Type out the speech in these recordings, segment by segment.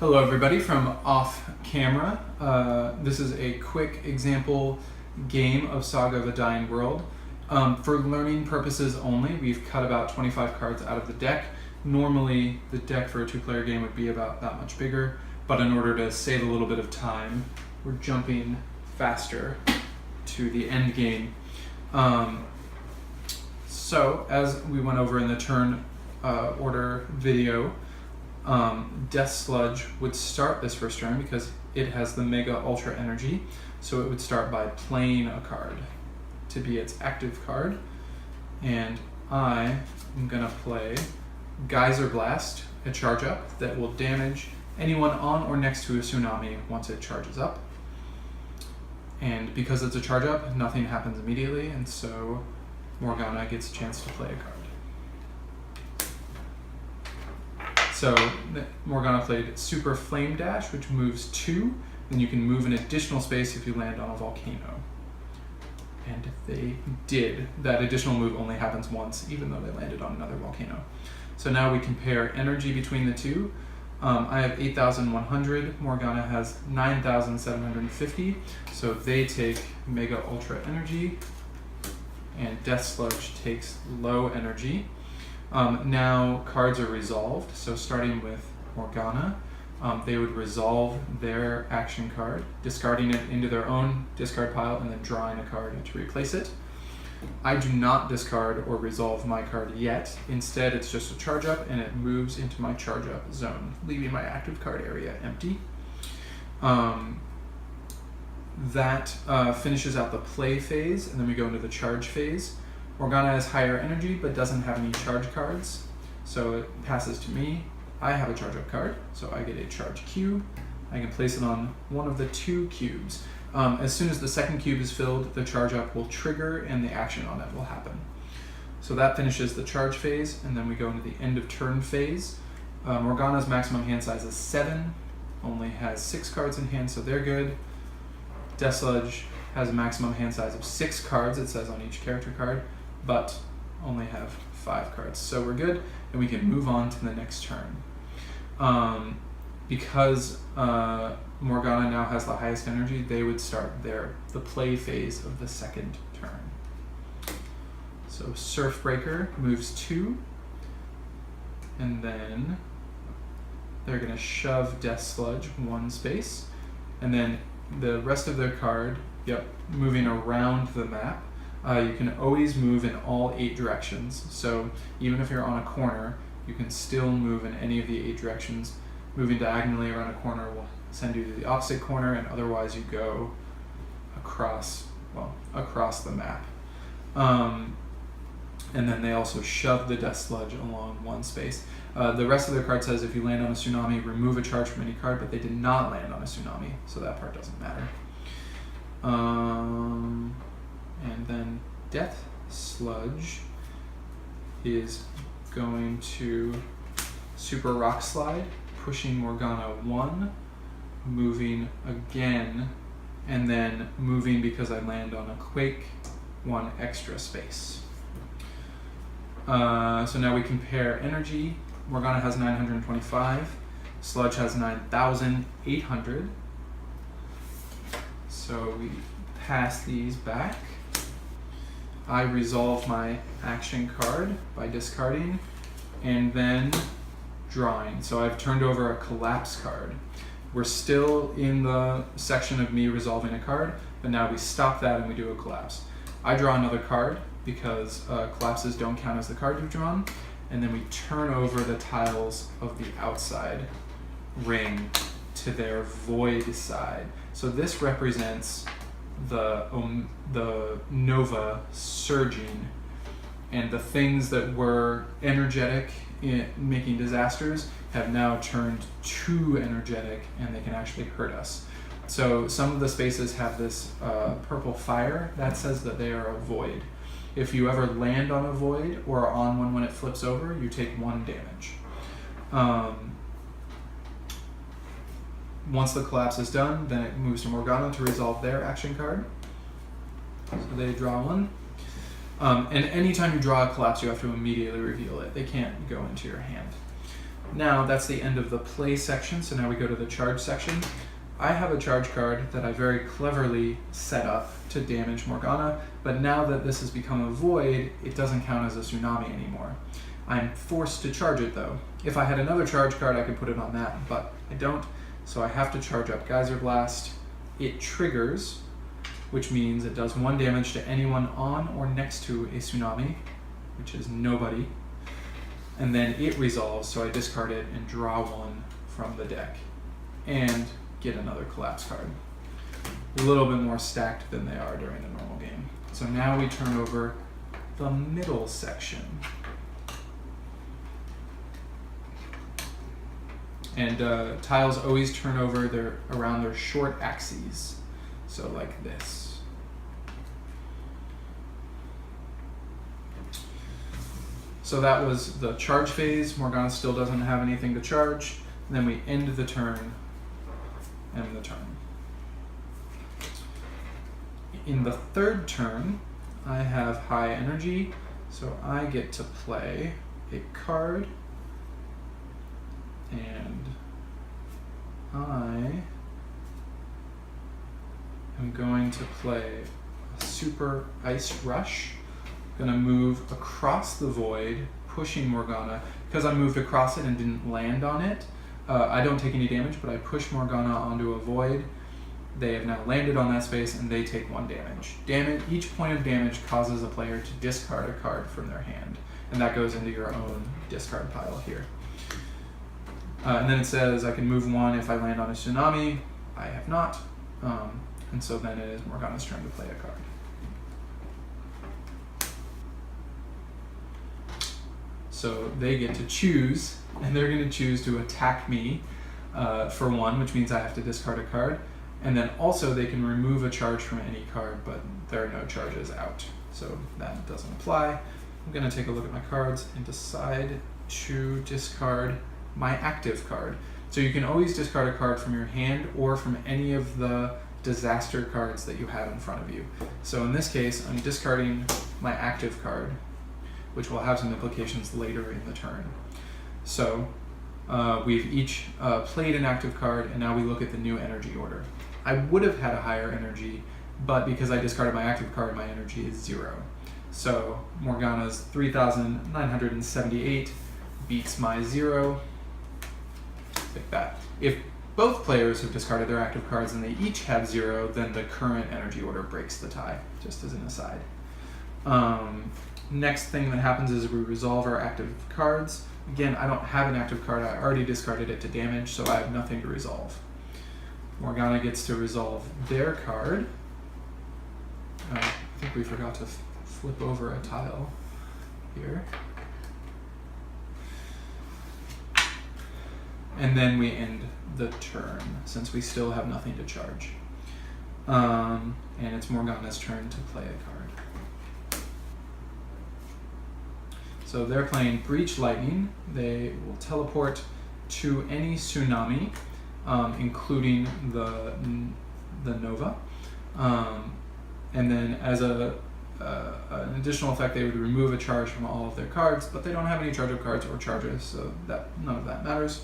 Hello everybody from off camera. This is a quick example game of Saga of a Dying World. For learning purposes only, we've cut about 25 cards out of the deck. Normally the deck for a two-player game would be about that much bigger, but in order to save a little bit of time, we're jumping faster to the end game. So as we went over in the turn order video, Death Sludge would start this first turn because it has the Mega Ultra Energy, so it would start by playing a card to be its active card, and I am going to play Geyser Blast, a charge up that will damage anyone on or next to a tsunami once it charges up. And because it's a charge up, nothing happens immediately, and so Morgana gets a chance to play a card. So Morgana played Super Flame Dash, which moves 2, then you can move an additional space if you land on a volcano. And they did. That additional move only happens once, even though they landed on another volcano. So now we compare energy between the two. I have 8,100, Morgana has 9,750, so they take Mega Ultra Energy, and Death Sludge takes low energy. Now cards are resolved, so starting with Morgana, they would resolve their action card, discarding it into their own discard pile and then drawing a card to replace it. I do not discard or resolve my card yet. Instead, it's just a charge up and it moves into my charge up zone, leaving my active card area empty. That finishes out the play phase, and then we go into the charge phase. Morgana has higher energy but doesn't have any charge cards, so it passes to me. I have a charge up card, so I get a charge cube. I can place it on one of the 2 cubes. As soon as the second cube is filled, the charge up will trigger and the action on it will happen. So that finishes the charge phase, and then we go into the end of turn phase. Morgana's maximum hand size is 7, only has 6 cards in hand, so they're good. Death Sludge has a maximum hand size of 6 cards, it says on each character card, but only have 5 cards. So we're good, and we can move on to the next turn. Because Morgana now has the highest energy, they would start the play phase of the second turn. So Surfbreaker moves 2, and then they're going to shove Death Sludge 1 space, and then the rest of their card, moving around the map. You can always move in all 8 directions, so even if you're on a corner, you can still move in any of the 8 directions. Moving diagonally around a corner will send you to the opposite corner, and otherwise you go across the map. And then they also shove the Death Sludge along 1 space. The rest of their card says if you land on a tsunami, remove a charge from any card, but they did not land on a tsunami, so that part doesn't matter. And then Death Sludge is going to Super Rock Slide, pushing Morgana 1, moving again, and then moving because I land on a Quake 1 extra space. So now we compare energy. Morgana has 925, Sludge has 9,800. So we pass these back. I resolve my action card by discarding and then drawing. So I've turned over a collapse card. We're still in the section of me resolving a card, but now we stop that and we do a collapse. I draw another card because collapses don't count as the card you've drawn, and then we turn over the tiles of the outside ring to their void side. So this represents the Nova surging, and the things that were energetic in making disasters have now turned too energetic, and they can actually hurt us. So some of the spaces have this purple fire that says that they are a void. If you ever land on a void or are on one when it flips over, you take 1 damage. Once the collapse is done, then it moves to Morgana to resolve their action card. So they draw 1. And anytime you draw a collapse, you have to immediately reveal it. They can't go into your hand. Now that's the end of the play section, so now we go to the charge section. I have a charge card that I very cleverly set up to damage Morgana, but now that this has become a void, it doesn't count as a tsunami anymore. I'm forced to charge it though. If I had another charge card, I could put it on that, but I don't, so I have to charge up Geyser Blast. It triggers, which means it does 1 damage to anyone on or next to a tsunami, which is nobody. And then it resolves, so I discard it and draw 1 from the deck and get another collapse card. A little bit more stacked than they are during the normal game. So now we turn over the middle section. And tiles always turn over around their short axes. So like this. So that was the charge phase. Morgana still doesn't have anything to charge. And then we end the turn and the turn. In the third turn, I have high energy, so I get to play a card, and I am going to play a Super Ice Rush. I'm going to move across the void, pushing Morgana. Because I moved across it and didn't land on it, I don't take any damage, but I push Morgana onto a void. They have now landed on that space, and they take 1 damage. Each point of damage causes a player to discard a card from their hand, and that goes into your own discard pile here. And then it says I can move 1 if I land on a tsunami. I have not, and so then it is Morgana's turn to play a card. So they get to choose, and they're going to choose to attack me for 1, which means I have to discard a card. And then also they can remove a charge from any card, but there are no charges out. So that doesn't apply. I'm going to take a look at my cards and decide to discard my active card. So you can always discard a card from your hand or from any of the disaster cards that you have in front of you. So in this case, I'm discarding my active card, which will have some implications later in the turn. So we've each played an active card, and now we look at the new energy order. I would have had a higher energy, but because I discarded my active card, my energy is 0. So Morgana's 3,978 beats my 0, like that. If both players have discarded their active cards and they each have 0, then the current energy order breaks the tie, just as an aside. Next thing that happens is we resolve our active cards. Again, I don't have an active card. I already discarded it to damage, so I have nothing to resolve. Morgana gets to resolve their card. I think we forgot to flip over a tile here. And then we end the turn, since we still have nothing to charge. And it's Morgana's turn to play a card. So they're playing Breach Lightning. They will teleport to any tsunami, including the Nova. And then as an additional effect, they would remove a charge from all of their cards, but they don't have any charge of cards or charges, so none of that matters.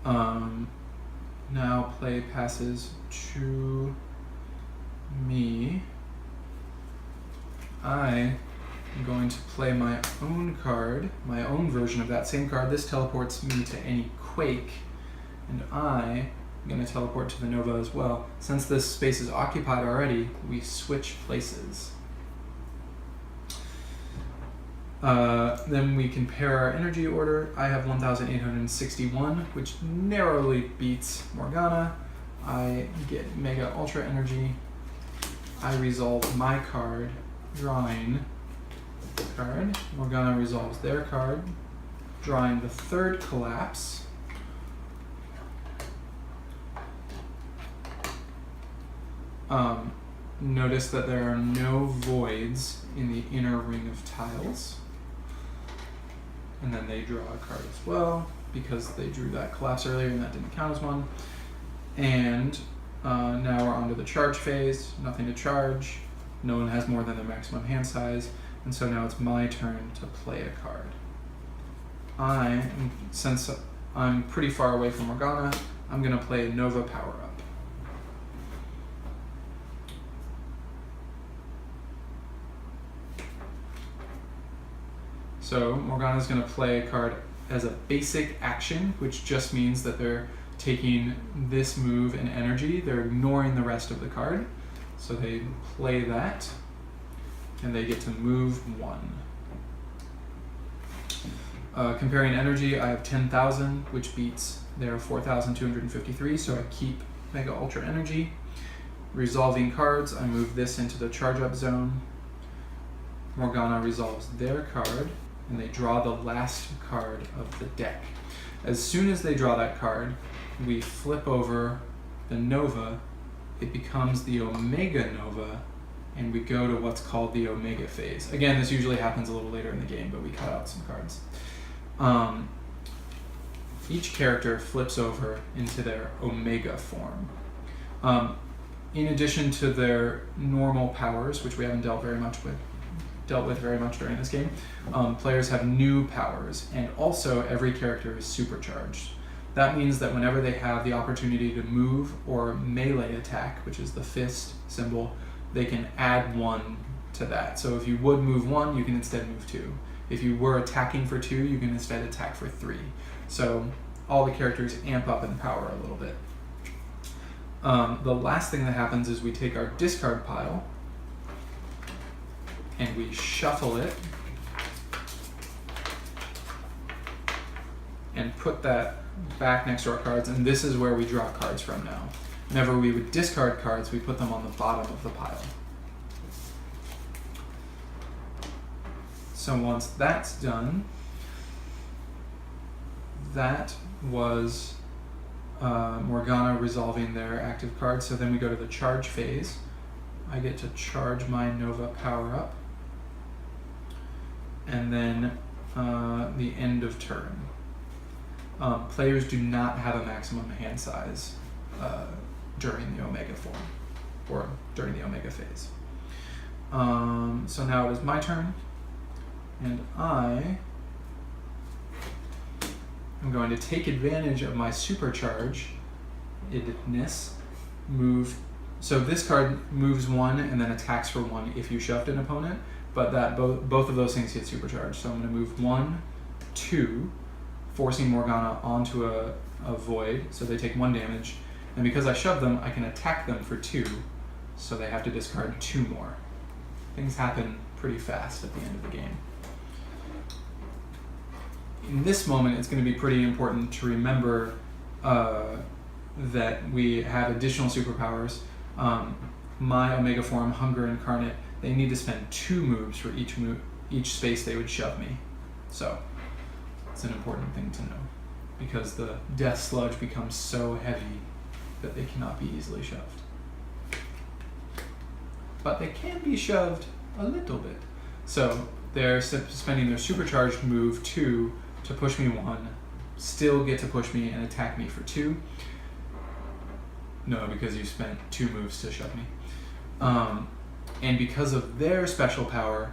Now play passes to me. I I'm going to play my own card, my own version of that same card. This teleports me to any Quake, and I'm going to teleport to the Nova as well. Since this space is occupied already, we switch places. Then we compare our energy order. I have 1,861, which narrowly beats Morgana. I get Mega Ultra Energy. I resolve my card, drawing the card. Morgana resolves their card, drawing the third collapse. Notice that there are no voids in the inner ring of tiles. And then they draw a card as well, because they drew that collapse earlier and that didn't count as one. And now we're on to the charge phase. Nothing to charge. No one has more than their maximum hand size. And so now it's my turn to play a card. since I'm pretty far away from Morgana, I'm going to play Nova Power Up. So Morgana's going to play a card as a basic action, which just means that they're taking this move and energy. They're ignoring the rest of the card. So they play that, and they get to move 1. Comparing energy, I have 10,000, which beats their 4,253, so I keep Mega Ultra Energy. Resolving cards, I move this into the charge-up zone. Morgana resolves their card, and they draw the last card of the deck. As soon as they draw that card, we flip over the Nova. It becomes the Omega Nova, and we go to what's called the Omega phase. Again, this usually happens a little later in the game, but we cut out some cards. Each character flips over into their Omega form. In addition to their normal powers, which we haven't dealt with very much during this game, players have new powers, and also every character is supercharged. That means that whenever they have the opportunity to move or melee attack, which is the fist symbol, they can add 1 to that. So if you would move 1, you can instead move 2. If you were attacking for 2, you can instead attack for 3. So all the characters amp up in power a little bit. The last thing that happens is we take our discard pile and we shuffle it and put that back next to our cards, and this is where we draw cards from now. Whenever we would discard cards, we put them on the bottom of the pile. So once that's done, that was Morgana resolving their active cards. So then we go to the charge phase. I get to charge my Nova Power Up. And then the end of turn. Players do not have a maximum hand size during the Omega form, or during the Omega phase. So now it is my turn, and I am going to take advantage of my superchargedness, move. So this card moves 1 and then attacks for 1 if you shoved an opponent, but that both of those things get supercharged. So I'm going to move 1, 2, forcing Morgana onto a void, so they take 1 damage. And because I shoved them, I can attack them for 2, so they have to discard 2 more. Things happen pretty fast at the end of the game. In this moment, it's going to be pretty important to remember that we have additional superpowers. My Omega form, Hunger Incarnate, they need to spend 2 moves for each space they would shove me. So it's an important thing to know, because the Death Sludge becomes so heavy that they cannot be easily shoved. But they can be shoved a little bit. So they're spending their supercharged move 2 to push me 1, still get to push me and attack me for 2. No, because you spent 2 moves to shove me. And because of their special power,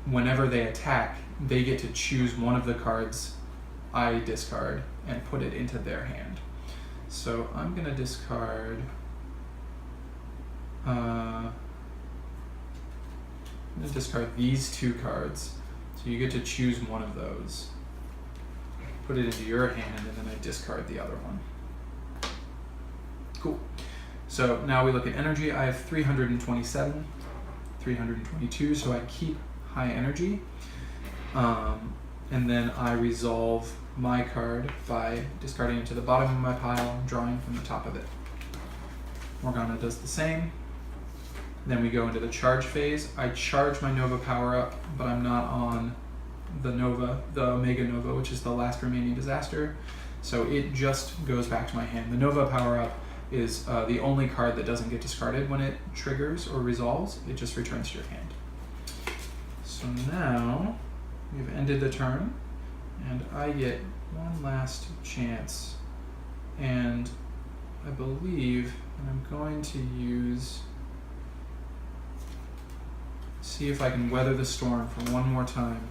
whenever they attack, they get to choose one of the cards I discard and put it into their hand. So I'm going to discard these 2 cards. So you get to choose one of those, put it into your hand, and then I discard the other one. Cool. So now we look at energy. I have 327, 322, so I keep high energy. And then I resolve my card by discarding it to the bottom of my pile and drawing from the top of it. Morgana does the same. Then we go into the charge phase. I charge my Nova Power Up, but I'm not on the Omega Nova, which is the last remaining disaster. So it just goes back to my hand. The Nova Power Up is the only card that doesn't get discarded when it triggers or resolves. It just returns to your hand. So now we've ended the turn, and I get one last chance, and I believe I'm going to see if I can weather the storm for one more time.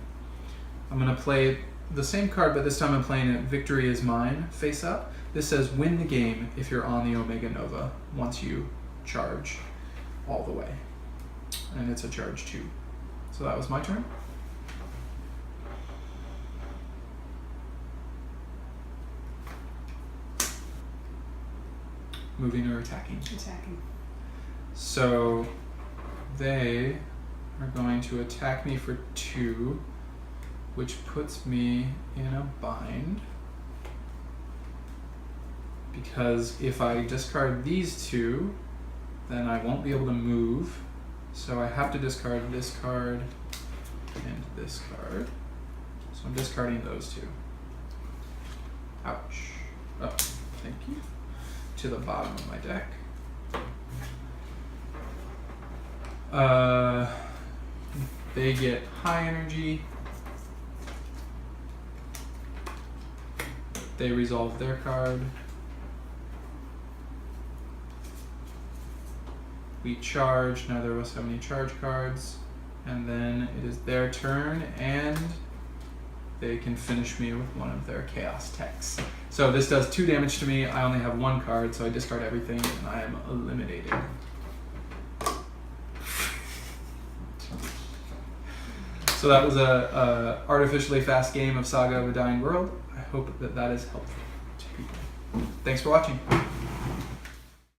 I'm going to play the same card, but this time I'm playing it Victory is Mine face up. This says win the game if you're on the Omega Nova once you charge all the way. And it's a charge 2. So that was my turn. Moving or attacking? Attacking. So they are going to attack me for 2, which puts me in a bind. Because if I discard these 2, then I won't be able to move. So I have to discard this card and this card. So I'm discarding those 2. Ouch. Oh, thank you. To the bottom of my deck. They get high energy. They resolve their card. We charge, neither of us have any charge cards. And then it is their turn, and they can finish me with one of their chaos techs. So this does 2 damage to me. I only have 1 card, so I discard everything, and I am eliminated. So that was a artificially fast game of Saga of a Dying World. I hope that that is helpful to people. Thanks for watching.